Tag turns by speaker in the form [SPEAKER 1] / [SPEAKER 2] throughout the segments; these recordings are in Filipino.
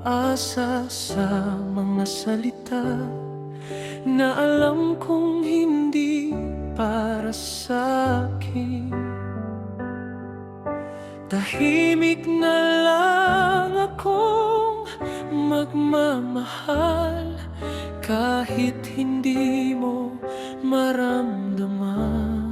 [SPEAKER 1] umaasa sa mga salita na alam kong hindi para sa'kin. Tahimik na lang akong magmamahal kahit hindi mo maramdaman.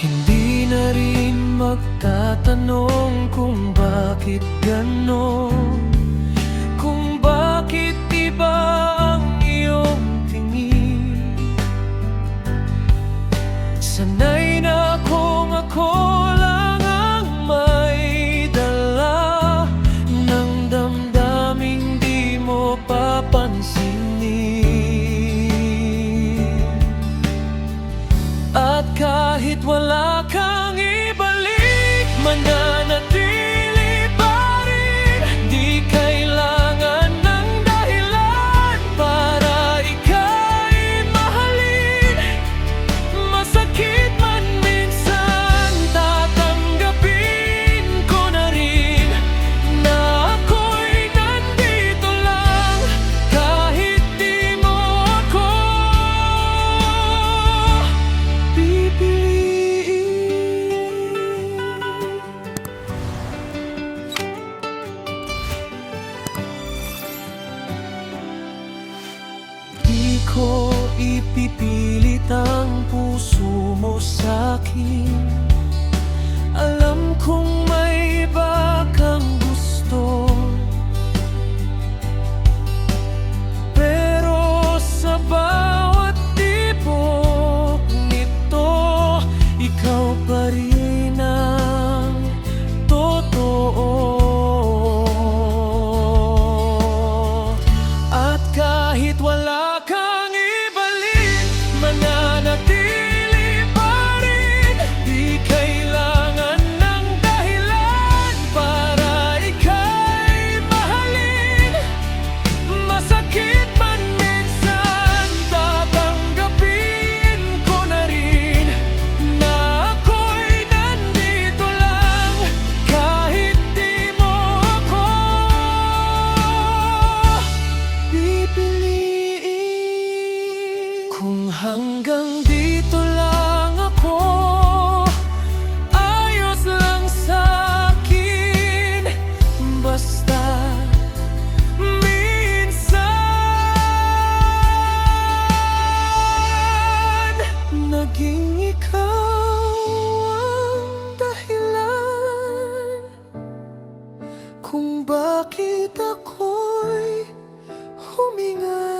[SPEAKER 1] Hindi na rin magtatanong kung bakit ganon, kung bakit iba ang iyong tingin. Sanay na kung ako lang ang may dala ng damdaming di mo papansinin. At kahit wala kang ibalik, mananatili pa rin. Di kailangan ng dahilan para ika'y mahalin. Masakit man minsan, tatanggapin ko na rin na ako'y nandito lang kahit di mo ako pipiliin. Di ko ipipilit ang puso mo sa'kin. Alam kong may iba kang gusto, pero sa bawat tibok nito, ikaw pa rin ang totoo. At kahit wala kang ibalik, mananatili pa rin. Di kailangan ng dahilan para ika'y mahalin. Masakit man minsan, tatanggapin ko na rin na ako'y nandito lang kahit di mo ako pipiliin. Kung hanggang dito lang ako, ayos lang sa'kin. Basta minsan naging ikaw ang dahilan kung bakit ako'y huminga.